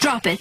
Drop it.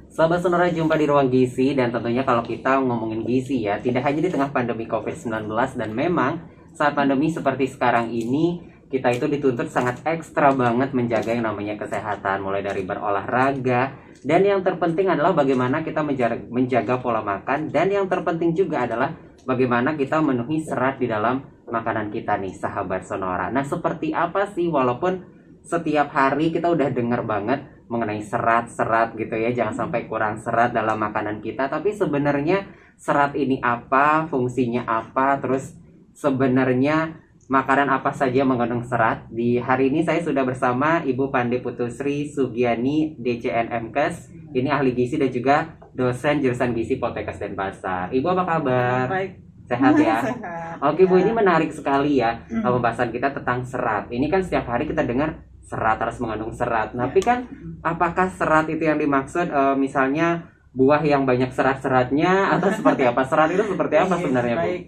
Sahabat Sonora, jumpa di Ruang Gizi. Dan tentunya kalau kita ngomongin gizi ya, tidak hanya di tengah pandemi COVID-19. Dan memang saat pandemi seperti sekarang ini, kita itu dituntut sangat ekstra banget menjaga yang namanya kesehatan. Mulai dari berolahraga, dan yang terpenting adalah bagaimana kita menjaga pola makan. Dan yang terpenting juga adalah bagaimana kita memenuhi serat di dalam makanan kita nih, sahabat Sonora. Nah, seperti apa sih, walaupun setiap hari kita udah dengar banget mengenai serat-serat gitu ya, jangan sampai kurang serat dalam makanan kita. Tapi sebenarnya serat ini apa, fungsinya apa, terus sebenarnya makanan apa saja mengandung serat. Di hari ini saya sudah bersama Ibu Pande Putusri Sugiani, DCN MKes. Ini ahli gizi dan juga dosen jurusan gizi Poltekkes Denpasar. Ibu apa kabar? Baik. Sehat ya? Sehat. Oke Bu, Ya. ini menarik sekali ya pembahasan kita tentang serat. Ini kan setiap hari kita dengar serat harus mengandung serat. Tapi kan apakah serat itu yang dimaksud misalnya buah yang banyak serat-seratnya atau seperti apa? Serat itu seperti apa sebenarnya Bu? Baik.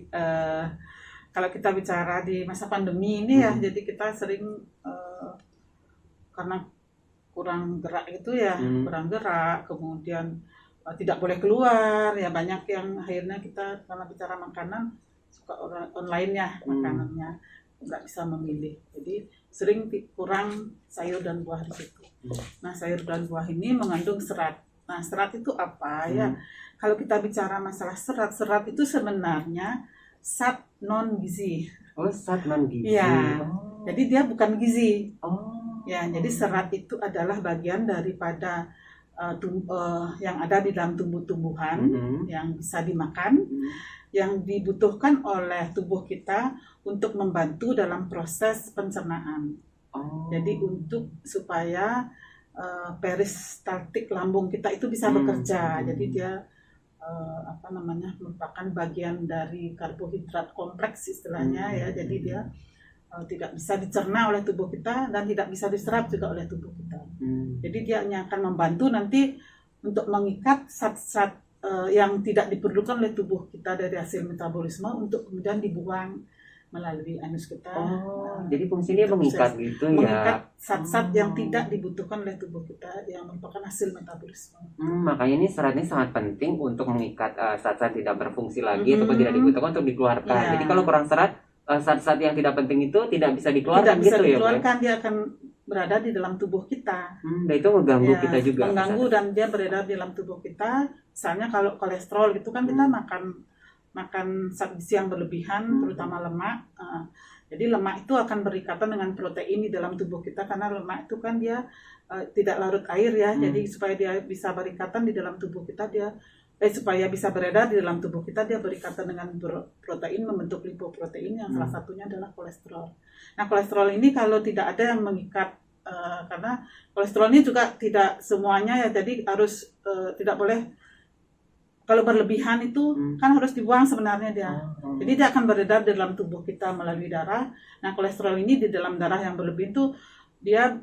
Kalau kita bicara di masa pandemi ini ya, jadi kita sering karena kurang gerak itu ya, kurang gerak, kemudian tidak boleh keluar ya, banyak yang akhirnya kita kalau bicara makanan suka online ya, makanannya nggak bisa memilih, jadi sering kurang sayur dan buah di situ. Nah, sayur dan buah ini mengandung serat. Nah, serat itu apa ya? Kalau kita bicara masalah serat, serat itu sebenarnya zat non gizi. Oh, zat non gizi. Ya, Oh. jadi dia bukan gizi. Oh. Ya, jadi serat itu adalah bagian daripada yang ada di dalam tumbuh-tumbuhan yang bisa dimakan, yang dibutuhkan oleh tubuh kita untuk membantu dalam proses pencernaan. Oh. Jadi untuk supaya peristaltik lambung kita itu bisa bekerja. Jadi dia merupakan bagian dari karbohidrat kompleks istilahnya ya. Jadi dia tidak bisa dicerna oleh tubuh kita dan tidak bisa diserap juga oleh tubuh kita. Jadi dia hanya akan membantu nanti untuk mengikat zat-zat yang tidak diperlukan oleh tubuh kita dari hasil metabolisme untuk kemudian dibuang melalui anus kita. Jadi fungsinya mengikat gitu ya. Mengikat zat-zat yang tidak dibutuhkan oleh tubuh kita yang merupakan hasil metabolisme. Makanya ini serat ini sangat penting untuk mengikat zat-zat tidak berfungsi lagi ataupun tidak dibutuhkan untuk dikeluarkan. Ya. Jadi kalau kurang serat, zat-zat yang tidak penting itu tidak bisa dikeluarkan Tidak bisa gitu dikeluarkan, ya. dia akan berada di dalam tubuh kita. Dan itu mengganggu Ya, kita juga. mengganggu dan dia beredar di dalam tubuh kita. Misalnya kalau kolesterol gitu kan kita makan zat gizi yang berlebihan, terutama lemak. Jadi lemak itu akan berikatan dengan protein di dalam tubuh kita karena lemak itu kan dia tidak larut air ya. Jadi supaya dia bisa berikatan di dalam tubuh kita, supaya bisa beredar di dalam tubuh kita, dia berikatan dengan protein membentuk lipoprotein yang salah satunya adalah kolesterol. Nah, kolesterol ini kalau tidak ada yang mengikat, karena kolesterol ini juga tidak semuanya ya, jadi harus tidak boleh, kalau berlebihan itu kan harus dibuang sebenarnya dia. Jadi dia akan beredar di dalam tubuh kita melalui darah. Nah, kolesterol ini di dalam darah yang berlebih itu dia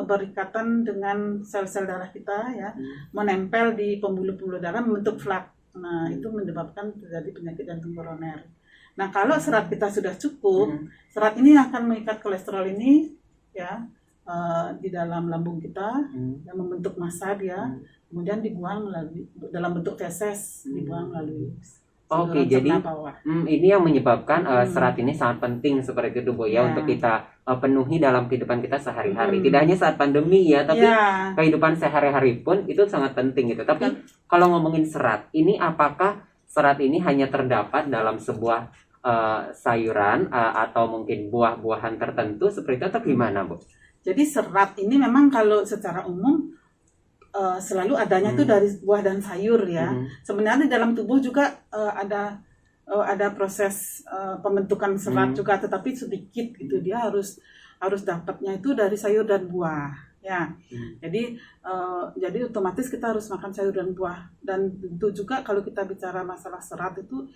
berikatan dengan sel-sel darah kita ya, menempel di pembuluh-pembuluh darah membentuk flak. Nah, itu menyebabkan terjadi penyakit jantung koroner. Nah, kalau serat kita sudah cukup, serat ini akan mengikat kolesterol ini ya di dalam lambung kita yang membentuk massa dia, kemudian dibuang melalui dalam bentuk feses, dibuang melalui Oke, jadi ini yang menyebabkan serat ini sangat penting seperti itu Bu ya, untuk kita penuhi dalam kehidupan kita sehari-hari. Tidak hanya saat pandemi ya, tapi kehidupan sehari-hari pun itu sangat penting gitu. Tapi kalau ngomongin serat, ini apakah serat ini hanya terdapat dalam sebuah sayuran atau mungkin buah-buahan tertentu seperti itu atau gimana Bu? Jadi serat ini memang kalau secara umum selalu adanya itu dari buah dan sayur ya. Sebenarnya di dalam tubuh juga ada proses pembentukan serat juga, tetapi sedikit gitu. Dia harus dapatnya itu dari sayur dan buah ya. Jadi otomatis kita harus makan sayur dan buah. Dan tentu juga kalau kita bicara masalah serat itu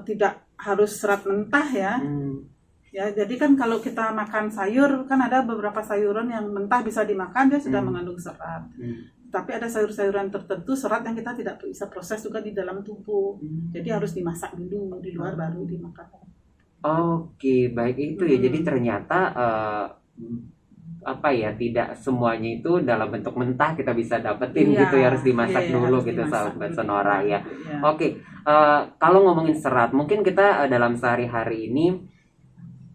tidak harus serat mentah ya. Ya, jadi kan kalau kita makan sayur, kan ada beberapa sayuran yang mentah bisa dimakan, dia sudah mengandung serat. Tapi ada sayur-sayuran tertentu serat yang kita tidak bisa proses juga di dalam tubuh. Jadi harus dimasak dulu di luar baru dimakan. Oke, baik itu ya. Jadi Mm-mm. ternyata apa ya, tidak semuanya itu dalam bentuk mentah kita bisa dapetin Iya, gitu ya, harus iya, dimasak iya, dulu harus gitu dimasak sahabat dulu di Sonora rumah ya. gitu ya. Oke, kalau ngomongin serat, mungkin kita dalam sehari-hari ini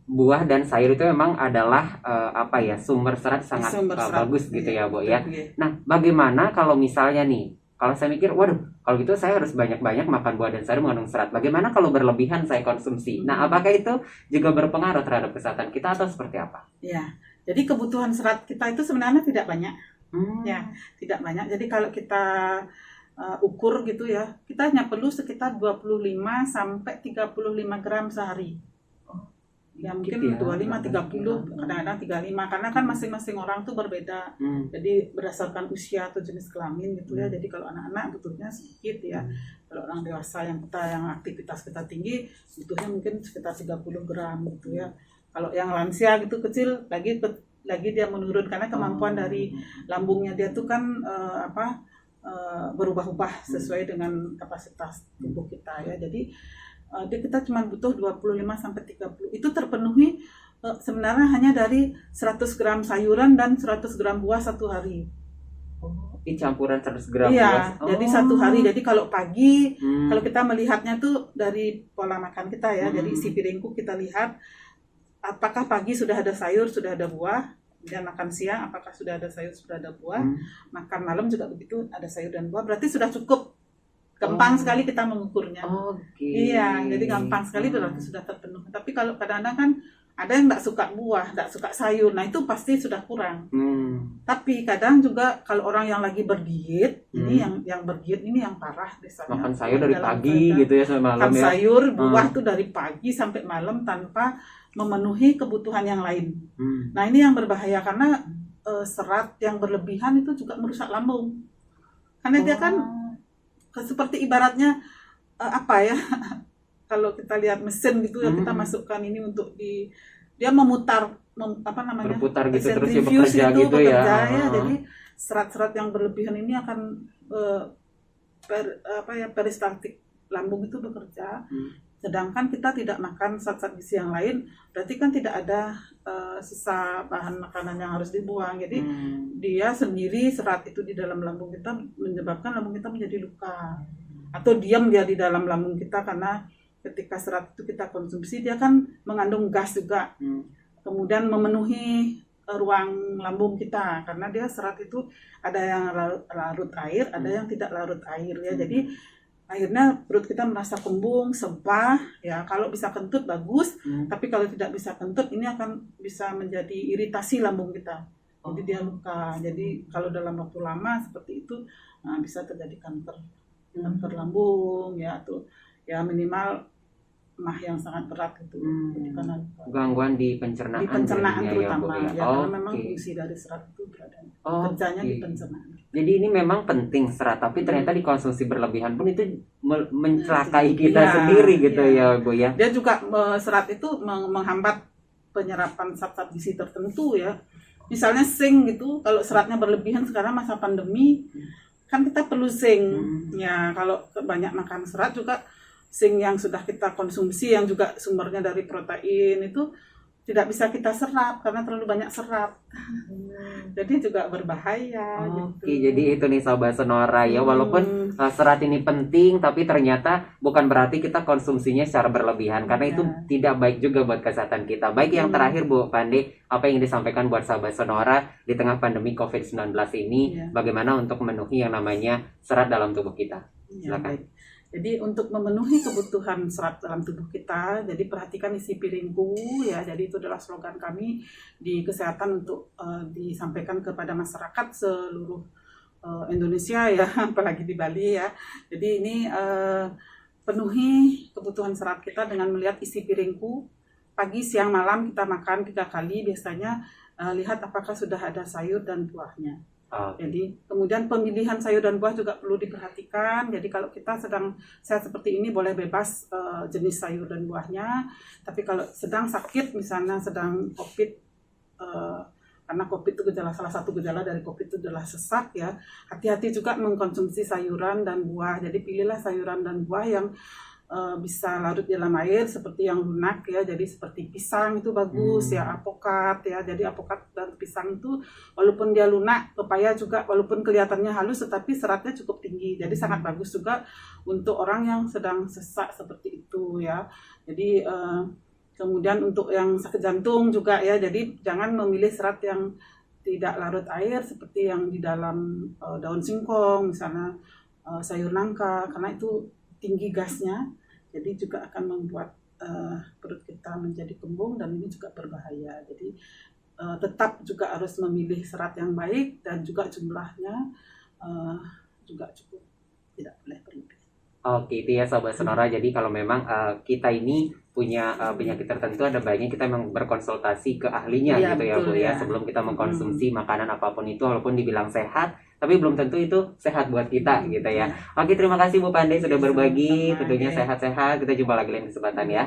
buah dan sayur itu memang adalah apa ya, sumber serat sangat Sumber serat, bagus gitu iya, ya, Bu betul ya. ya. Nah, bagaimana kalau misalnya nih, kalau saya mikir, waduh, kalau gitu saya harus banyak-banyak makan buah dan sayur mengandung serat. Bagaimana kalau berlebihan saya konsumsi? Nah, Mm-mm. apakah itu juga berpengaruh terhadap kesehatan kita atau seperti apa? Ya, jadi kebutuhan serat kita itu sebenarnya tidak banyak, ya, Hmm, tidak banyak. Jadi kalau kita ukur gitu ya, kita hanya perlu sekitar 25 sampai 35 gram sehari. Ya dikit mungkin ya, 25, nggak banyak ya. 30, kadang-kadang 35 karena kan masing-masing orang tuh berbeda. Hmm, Jadi berdasarkan usia atau jenis kelamin gitu ya. hmm, Jadi kalau anak-anak butuhnya sedikit ya. Kalau orang dewasa yang aktivitas kita tinggi butuhnya mungkin sekitar 30 gram gitu ya. Kalau yang lansia gitu kecil lagi dia menurun karena kemampuan dari lambungnya dia tuh kan berubah-ubah sesuai dengan kapasitas tubuh kita ya. Jadi kita cuma butuh 25 sampai 30. Itu terpenuhi sebenarnya hanya dari 100 gram sayuran dan 100 gram buah satu hari. Oh, ini campuran 100 gram Iya, buah. jadi satu hari. Jadi kalau pagi, Hmm, kalau kita melihatnya tuh dari pola makan kita ya. Jadi hmm, isi piringku kita lihat apakah pagi sudah ada sayur, sudah ada buah. Dan makan siang apakah sudah ada sayur, sudah ada buah. hmm. Makan malam juga begitu, ada sayur dan buah. Berarti sudah cukup. Gampang Oh, sekali kita mengukurnya. oke. Iya, jadi gampang sekali berarti Hmm. sudah terpenuhi. Tapi kalau kadang-kadang kan ada yang nggak suka buah, nggak suka sayur, nah itu pasti sudah kurang. Hmm. Tapi kadang juga kalau orang yang lagi berdiet, ini Hmm. yang berdiet ini yang parah biasanya. Makan sayur dari Dalam pagi keadaan gitu ya sampai malam makan ya. sayur, buah Hmm. tuh dari pagi sampai malam tanpa memenuhi kebutuhan yang lain. Hmm. Nah ini yang berbahaya karena serat yang berlebihan itu juga merusak lambung. Karena dia kan seperti ibaratnya apa ya, kalau kita lihat mesin gitu ya, kita masukkan ini untuk dia memutar apa namanya, Berputar gitu terus ya, sentrifuge bekerja itu gitu ya. bekerja ya. Jadi serat-serat yang berlebihan ini akan peristaltik lambung itu bekerja. Sedangkan kita tidak makan zat-zat gizi yang lain, berarti kan tidak ada sisa bahan makanan yang harus dibuang. Jadi dia sendiri serat itu di dalam lambung kita menyebabkan lambung kita menjadi luka atau diam dia di dalam lambung kita karena ketika serat itu kita konsumsi dia kan mengandung gas juga, kemudian memenuhi ruang lambung kita karena dia serat itu ada yang larut air, ada yang tidak larut air ya. Jadi akhirnya perut kita merasa kembung, sebah ya. Kalau bisa kentut bagus, tapi kalau tidak bisa kentut ini akan bisa menjadi iritasi lambung kita. Jadi dia luka. Jadi kalau dalam waktu lama seperti itu bisa terjadi kanker lambung ya, atau ya minimal mah yang sangat berat gitu. Jadi karena Gangguan di pencernaan. di pencernaan jadinya terutama ya, Bu, ya, karena memang fungsi dari serat itu berada kerjanya di pencernaan. Jadi ini memang penting serat, tapi ternyata dikonsumsi berlebihan pun itu mencelakai kita sendiri gitu ya, Bu ya. Dia juga serat itu menghambat penyerapan zat-zat gizi tertentu ya. Misalnya zinc gitu, kalau seratnya berlebihan sekarang masa pandemi kan kita perlu zinc. Ya, kalau banyak makan serat juga zinc yang sudah kita konsumsi yang juga sumbernya dari protein itu tidak bisa kita serap karena terlalu banyak serat. Jadi juga berbahaya. Oke, gitu. jadi itu nih Sobat Sonora ya, walaupun serat ini penting, tapi ternyata bukan berarti kita konsumsinya secara berlebihan, karena itu tidak baik juga buat kesehatan kita. Baik, yang terakhir Bu Pande, apa yang disampaikan buat Sobat Sonora di tengah pandemi COVID-19 ini, bagaimana untuk memenuhi yang namanya serat dalam tubuh kita? Silakan. Baik. Jadi untuk memenuhi kebutuhan serat dalam tubuh kita, jadi perhatikan isi piringku ya. Jadi itu adalah slogan kami di kesehatan untuk disampaikan kepada masyarakat seluruh Indonesia ya, apalagi di Bali ya. Jadi ini penuhi kebutuhan serat kita dengan melihat isi piringku. Pagi, siang, malam kita makan 3 kali biasanya. Lihat apakah sudah ada sayur dan buahnya. Jadi kemudian pemilihan sayur dan buah juga perlu diperhatikan. Jadi kalau kita sedang sehat seperti ini boleh bebas jenis sayur dan buahnya. Tapi kalau sedang sakit, misalnya sedang COVID, karena COVID itu salah satu gejala dari COVID itu adalah sesak ya. Hati-hati juga mengkonsumsi sayuran dan buah. Jadi pilihlah sayuran dan buah yang bisa larut di dalam air seperti yang lunak ya, jadi seperti pisang itu bagus ya, apokat ya, jadi apokat dan pisang itu walaupun dia lunak, pepaya juga walaupun kelihatannya halus tetapi seratnya cukup tinggi, jadi sangat bagus juga untuk orang yang sedang sesak seperti itu ya. Jadi kemudian untuk yang sakit jantung juga ya, jadi jangan memilih serat yang tidak larut air seperti yang di dalam daun singkong misalnya, sayur nangka, karena itu tinggi gasnya. Jadi juga akan membuat perut kita menjadi kembung dan ini juga berbahaya. Jadi tetap juga harus memilih serat yang baik dan juga jumlahnya juga cukup, tidak boleh berlebih. Oke, itu ya Sobat Sonora. Jadi kalau memang kita ini punya penyakit tertentu, ada baiknya kita memang berkonsultasi ke ahlinya Iya, gitu ya Bu betul, ya, ya. sebelum kita mengkonsumsi makanan apapun itu, walaupun dibilang sehat, tapi belum tentu itu sehat buat kita gitu ya. Oke, terima kasih Bu Pandey sudah berbagi, Sama-sama, tentunya ya. sehat-sehat. Kita jumpa lagi lain kesempatan ya.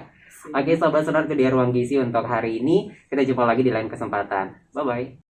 Oke Sobat Sonora, itu dia Ruang Gizi untuk hari ini. Kita jumpa lagi di lain kesempatan. Bye-bye.